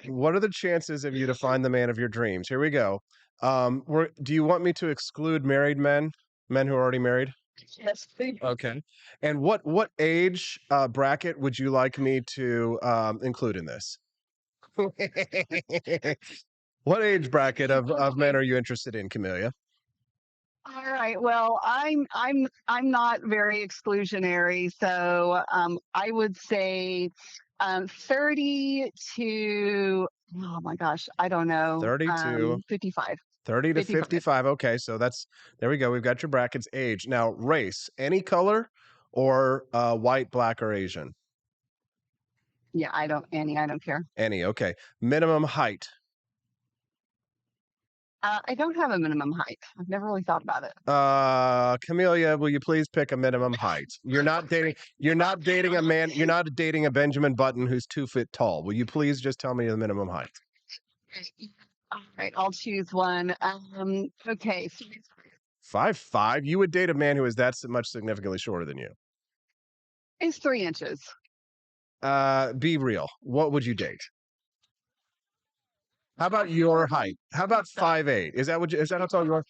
What are the chances of you to find the man of your dreams? Here we go. Do you want me to exclude married men, men who are already married? Yes, please. Okay. And what age bracket would you like me to include in this? What age bracket of men Okay. are you interested in, Camellia? All right. Well, I'm not very exclusionary, so I would say 30 to, oh my gosh, I don't know, 32, 55. 30 to 55. 55. Okay, so that's there we go. We've got your brackets. Age. Now, race, any color or white, black, or Asian? Yeah, I don't care. Any. Okay. Minimum height. I don't have a minimum height. I've never really thought about it. Camellia, will you please pick a minimum height? You're not dating a man, you're not dating a Benjamin Button who's 2 feet tall. Will you please just tell me the minimum height? All right, I'll choose one. Okay, so 5'5"? You would date a man who is that much significantly shorter than you. it's 3 inches. Be real. What would you date? How about your height? How about 5'8"? Is that how tall you are?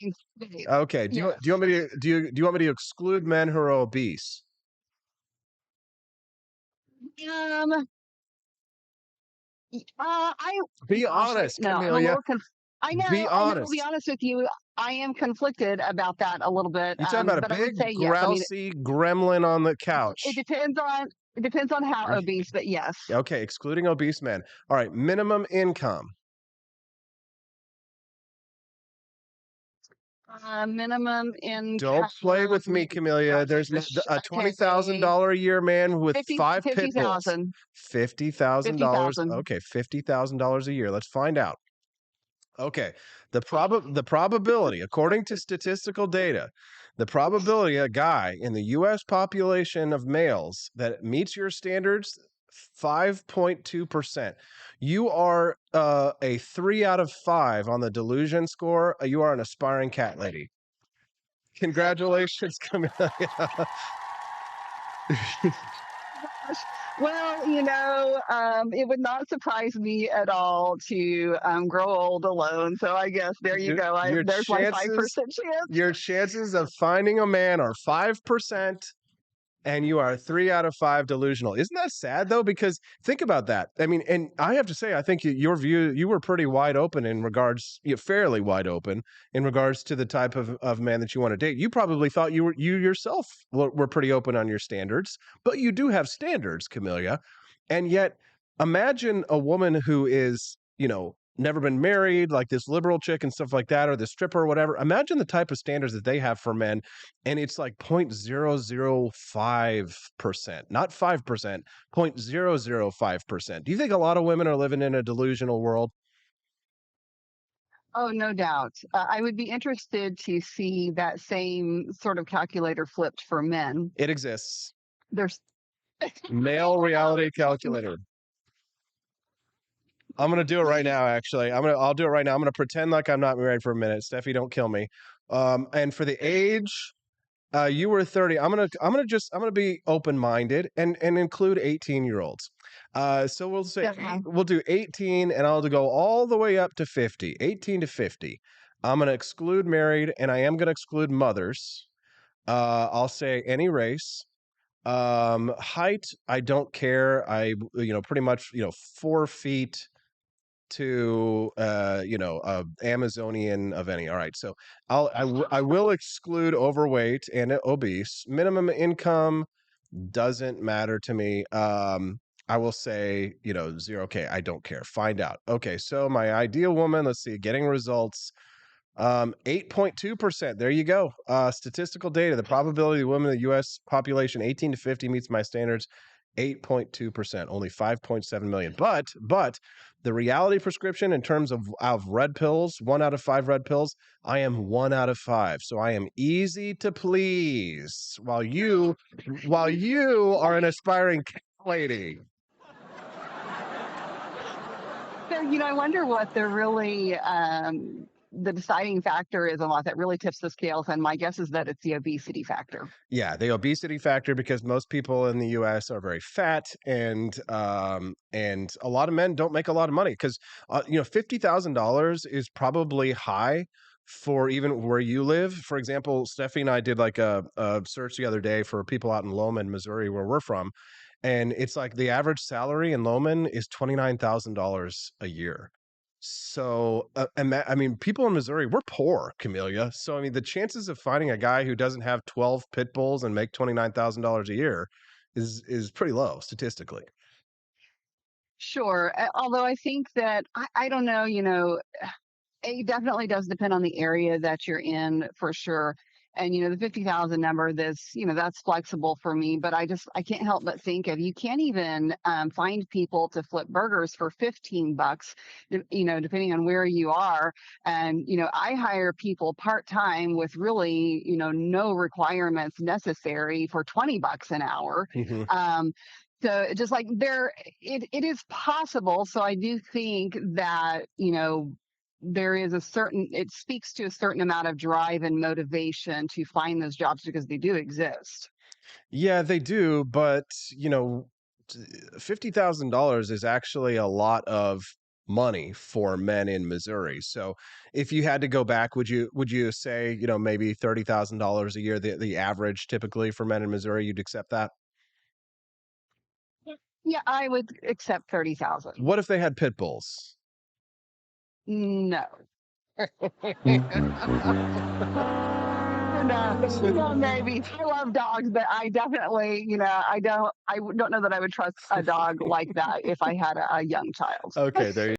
Okay. Yes. Do you want me to do you want me to exclude men who are obese? Um, I Be gosh, honest, no, I'm a Camellia. little I know, Be I'll be honest. honest with you, I am conflicted about that a little bit, You talking about a but I would big, say yes. I mean, grousey gremlin on the it couch. depends on how obese, but yes. Okay, excluding obese men. All right, minimum income. Minimum Don't income, play with me, Camellia. There's gosh, a twenty thousand okay, dollar a year man with 50 five pit bulls. 50,000, $50,000. 50,000. Okay, $50,000 a year. Let's find out. Okay, the probability, according to statistical data, the probability a guy in the U.S. population of males that meets your standards, 5.2%. You are a 3 out of 5 on the delusion score. You are an aspiring cat lady. Congratulations, Camilla. Well, it would not surprise me at all to grow old alone. So I guess there you your, go. your There's my chances 5% chance. your chances of finding a man are 5%. And you are 3 out of 5 delusional. Isn't that sad though? Because think about that. I mean, and I have to say, I think your view, you were pretty wide open in regards, fairly wide open in regards to the type of man that you want to date. You probably thought you yourself were pretty open on your standards, but you do have standards, Camellia. And yet, imagine a woman who is, never been married, like this liberal chick and stuff like that, or the stripper or whatever. Imagine the type of standards that they have for men, and it's like 0.005%, not 5%, 0.005%. Do you think a lot of women are living in a delusional world? Oh, no doubt. I would be interested to see that same sort of calculator flipped for men. It exists. There's Male reality calculator. I'm gonna do it right now. Actually, I'll do it right now. I'm gonna pretend like I'm not married for a minute. Steffi, don't kill me. And for the age, you were 30. I'm gonna be open minded and include 18-year-olds. So yeah. we'll do 18, and I'll go all the way up to 50. 18 to 50. I'm gonna exclude married, and I am gonna exclude mothers. I'll say any race. Height, I don't care. Pretty much, 4 feet to Amazonian of any. All right, so I will exclude overweight and obese. Minimum income doesn't matter to me. I will say, 0K. I don't care. Find out. Okay, so my ideal woman, let's see, getting results. 8.2%. There you go. Statistical data. The probability of women in the US population 18 to 50 meets my standards, 8.2%, only 5.7 million. But the reality prescription in terms of red pills, 1 out of 5 red pills, I am 1 out of 5. So I am easy to please while you are an aspiring lady. So, I wonder what the really the deciding factor is a lot that really tips the scales, and my guess is that it's the obesity factor. Yeah, the obesity factor because most people in the US are very fat and a lot of men don't make a lot of money because $50,000 is probably high for even where you live. For example, Steffi and I did like a search the other day for people out in Lowman, Missouri, where we're from, and it's like the average salary in Lowman is $29,000 a year. So, I mean, people in Missouri, we're poor, Camellia. So, I mean, the chances of finding a guy who doesn't have 12 pit bulls and make $29,000 a year is pretty low statistically. Sure. Although I think that I don't know, it definitely does depend on the area that you're in for sure. And the 50,000 number, that's flexible for me. But I can't help but think of you can't even find people to flip burgers for 15 bucks, depending on where you are. And I hire people part time with really no requirements necessary for 20 bucks an hour. Mhm. Um, so just like it is possible. So I do think that there is it speaks to a certain amount of drive and motivation to find those jobs because they do exist. Yeah, they do, but $50,000 is actually a lot of money for men in Missouri. So, if you had to go back, would you say maybe $30,000 a year, the average typically for men in Missouri, you'd accept that? Yeah, I would accept 30,000. What if they had pit bulls? No. No, maybe. I love dogs, but I definitely, I don't know that I would trust a dog like that if I had a young child. Okay, there